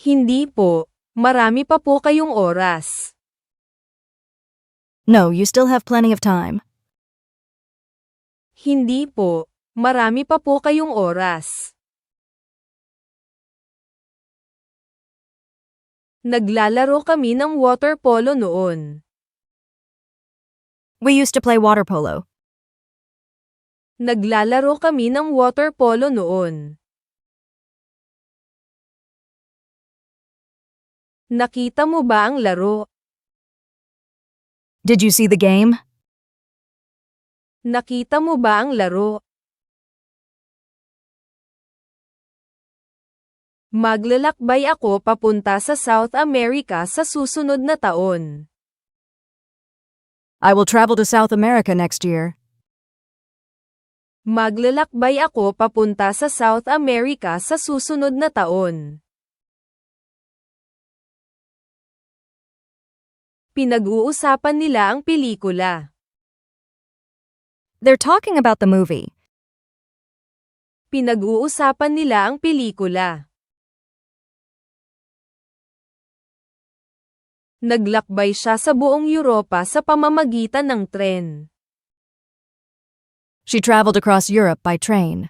Hindi po. Marami pa po kayong oras. No, you still have plenty of time. Hindi po. Marami pa po kayong oras. Naglalaro kami ng water polo noon. We used to play water polo. Naglalaro kami ng water polo noon. Nakita mo ba ang laro? Did you see the game? Nakita mo ba ang laro? Maglalakbay ako papunta sa South America sa susunod na taon. I will travel to South America next year. Maglalakbay ako papunta sa South America sa susunod na taon. Pinag-uusapan nila ang pelikula. They're talking about the movie. Pinag-uusapan nila ang pelikula. Naglakbay siya sa buong Europa sa pamamagitan ng tren. She traveled across Europe by train.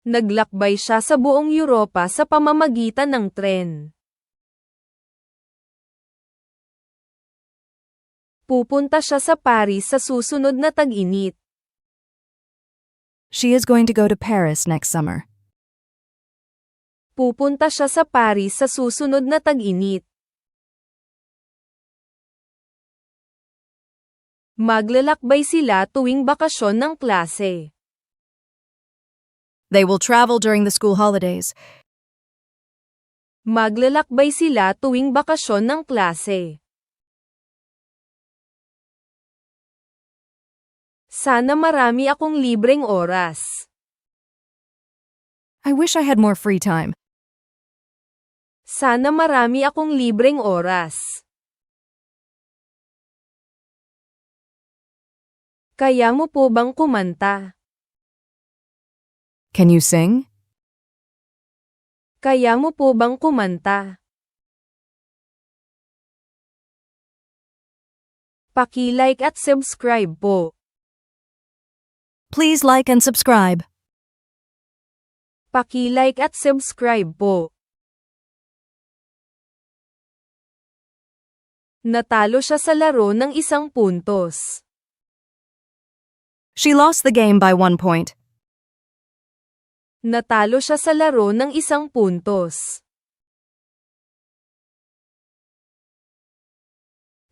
Naglakbay siya sa buong Europa sa pamamagitan ng tren. Pupunta siya sa Paris sa susunod na tag-init. She is going to go to Paris next summer. Pupunta siya sa Paris sa susunod na tag-init. Maglalakbay sila tuwing bakasyon ng klase. They will travel during the school holidays. Maglalakbay sila tuwing bakasyon ng klase. Sana marami akong libreng oras. I wish I had more free time. Sana marami akong libreng oras. Kaya mo po bang kumanta? Can you sing? Kaya mo po bang kumanta? Paki-like at subscribe po. Please like and subscribe. Paki-like at subscribe po. Natalo siya sa laro ng 1 puntos. She lost the game by 1 point. Natalo siya sa laro ng 1 puntos.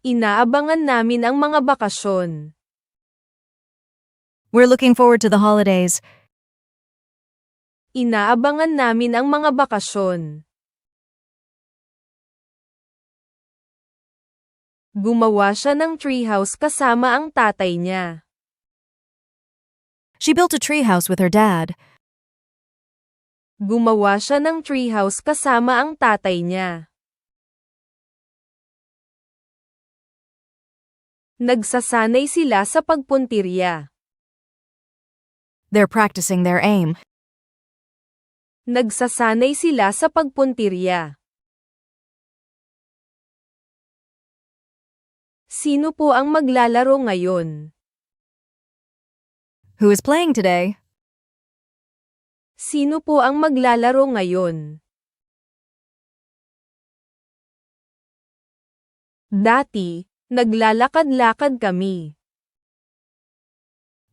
Inaabangan namin ang mga bakasyon. We're looking forward to the holidays. Inaabangan namin ang mga bakasyon. Gumawa siya ng treehouse kasama ang tatay niya. She built a treehouse with her dad. Gumawa siya ng treehouse kasama ang tatay niya. Nagsasanay sila sa pagpuntirya. They're practicing their aim. Nagsasanay sila sa pagpuntirya. Sino po ang maglalaro ngayon? Who is playing today? Sino po ang maglalaro ngayon? Dati, naglalakad-lakad kami.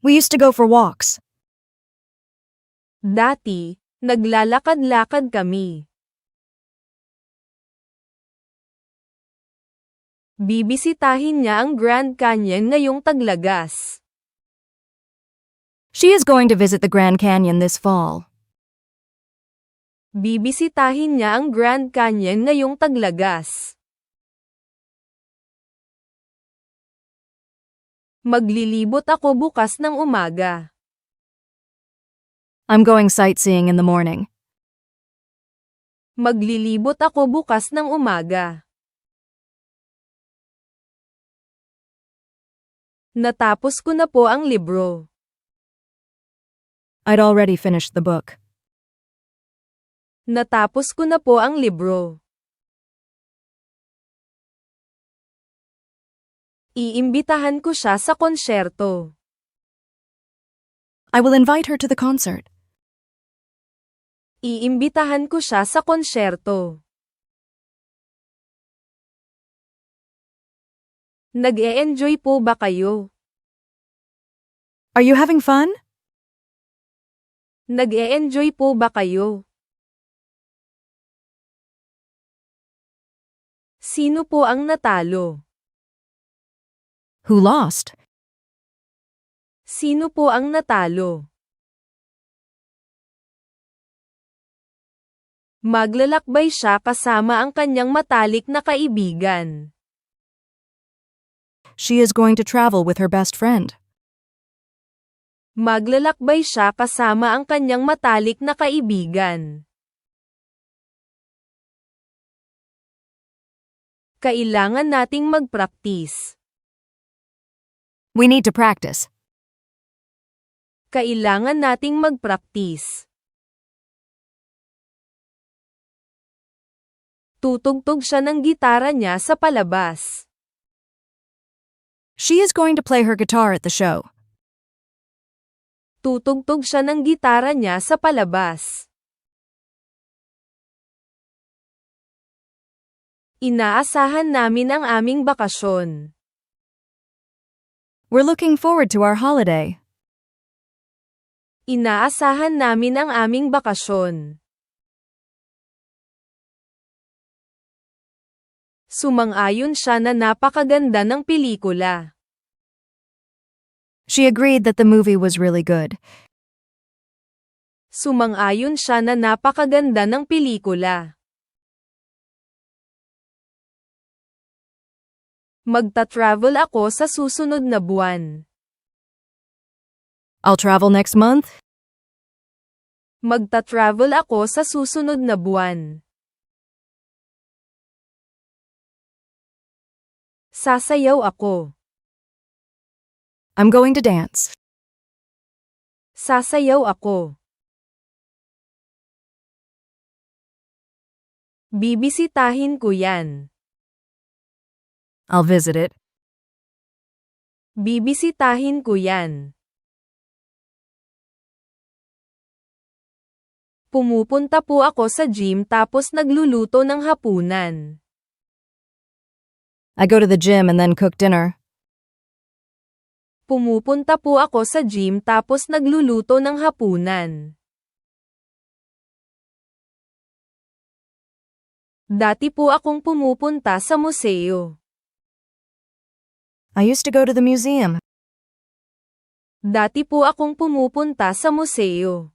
We used to go for walks. Dati, naglalakad-lakad kami. Bibisitahin niya ang Grand Canyon ngayong taglagas. She is going to visit the Grand Canyon this fall. Bibisitahin niya ang Grand Canyon ngayong taglagas. Maglilibot ako bukas ng umaga. I'm going sightseeing in the morning. Maglilibot ako bukas ng umaga. Natapos ko na po ang libro. I'd already finished the book. Natapos ko na po ang libro. Iimbitahan ko siya sa konsyerto. I will invite her to the concert. Iimbitahan ko siya sa konsyerto. Nag-e-enjoy po ba kayo? Are you having fun? Nag-e-enjoy po ba kayo? Sino po ang natalo? Who lost? Sino po ang natalo? Maglalakbay siya kasama ang kanyang matalik na kaibigan. She is going to travel with her best friend. Maglalakbay siya kasama ang kanyang matalik na kaibigan. Kailangan nating magpraktis. We need to practice. Kailangan nating magpraktis. Tutugtog siya ng gitara niya sa palabas. She is going to play her guitar at the show. Tutugtog siya ng gitara niya sa palabas. Inaasahan namin ang aming bakasyon. We're looking forward to our holiday. Inaasahan namin ang aming bakasyon. Sumang-ayon siya na napakaganda ng pelikula. She agreed that the movie was really good. Sumang-ayon siya na napakaganda ng pelikula. Magta-travel ako sa susunod na buwan. I'll travel next month. Magta-travel ako sa susunod na buwan. Sasayaw ako. I'm going to dance. Sasayaw ako. Bibisitahin ko yan. I'll visit it. Bibisitahin ko yan. Pumupunta po ako sa gym tapos nagluluto ng hapunan. I go to the gym and then cook dinner. Pumupunta po ako sa gym tapos nagluluto ng hapunan. Dati po akong pumupunta sa museo. I used to go to the museum. Dati po akong pumupunta sa museo.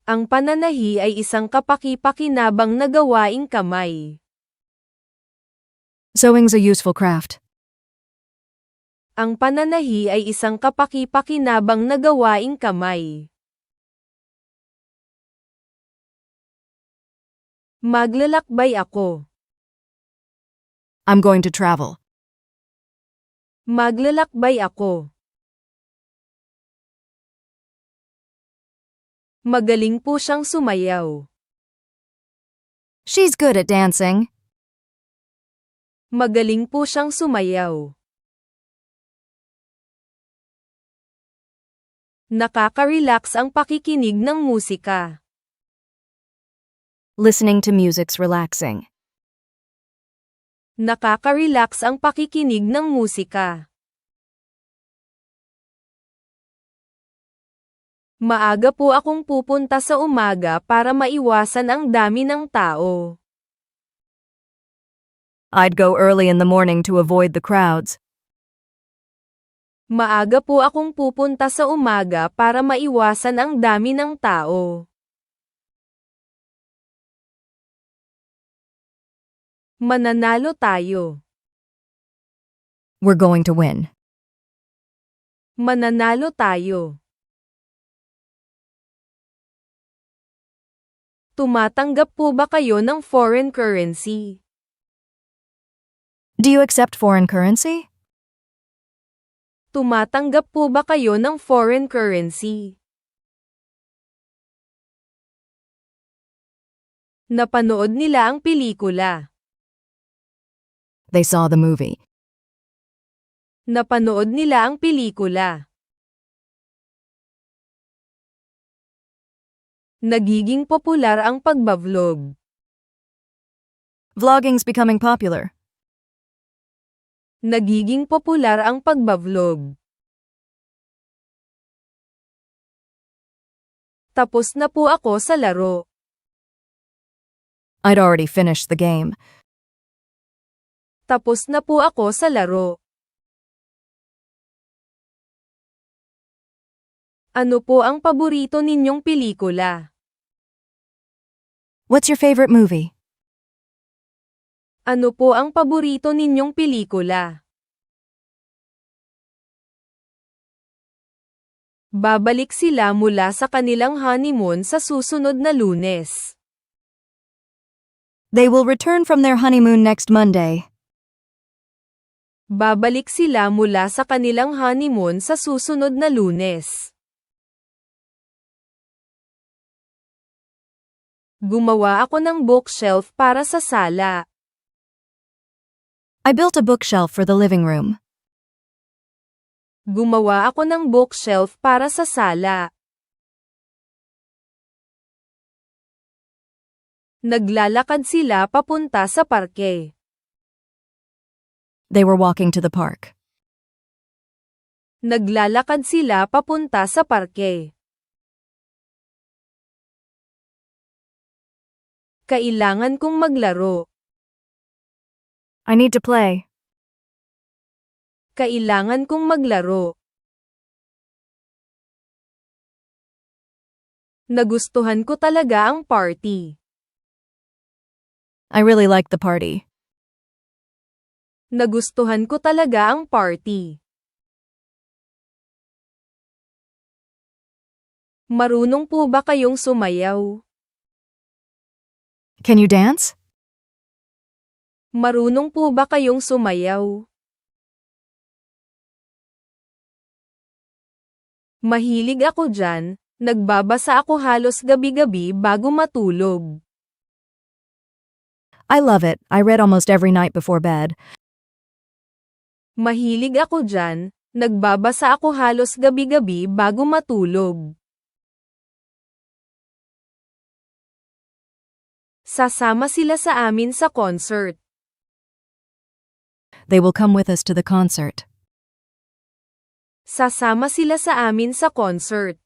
Ang pananahi ay isang kapaki-pakinabang na gawaing kamay. Sewing's a useful craft. Ang pananahi ay isang kapaki-pakinabang na gawaing kamay. Maglalakbay ako. I'm going to travel. Maglalakbay ako. Magaling po siyang sumayaw. She's good at dancing. Magaling po siyang sumayaw. Nakaka-relax ang pakikinig ng musika. Listening to music's relaxing. Nakaka-relax ang pakikinig ng musika. Maaga po akong pupunta sa umaga para maiwasan ang dami ng tao. I'd go early in the morning to avoid the crowds. Maaga po akong pupunta sa umaga para maiwasan ang dami ng tao. Mananalo tayo. We're going to win. Mananalo tayo. Tumatanggap po ba kayo ng foreign currency? Do you accept foreign currency? Tumatanggap po ba kayo ng foreign currency? Napanood nila ang pelikula. They saw the movie. Napanood nila ang pelikula. Nagiging popular ang pagbablog. Vlogging's becoming popular. Nagiging popular ang pagbablog. Tapos na po ako sa laro. I'd already finished the game. Tapos na po ako sa laro. Ano po ang paborito ninyong pelikula? What's your favorite movie? Ano po ang paborito ninyong pelikula? Babalik sila mula sa kanilang honeymoon sa susunod na Lunes. They will return from their honeymoon next Monday. Babalik sila mula sa kanilang honeymoon sa susunod na Lunes. Gumawa ako ng bookshelf para sa sala. I built a bookshelf for the living room. Gumawa ako ng bookshelf para sa sala. Naglalakad sila papunta sa parke. They were walking to the park. Naglalakad sila papunta sa parke. Kailangan kong maglaro. I need to play. Kailangan kong maglaro. Nagustuhan ko talaga ang party. I really liked the party. Nagustuhan ko talaga ang party. Marunong po ba kayong sumayaw? Can you dance? Marunong po ba kayong sumayaw? Mahilig ako dyan, nagbabasa ako halos gabi-gabi bago matulog. I love it. I read almost every night before bed. Mahilig ako dyan, nagbabasa ako halos gabi-gabi bago matulog. Sasama sila sa amin sa concert. They will come with us to the concert. Sasama sila sa amin sa concert.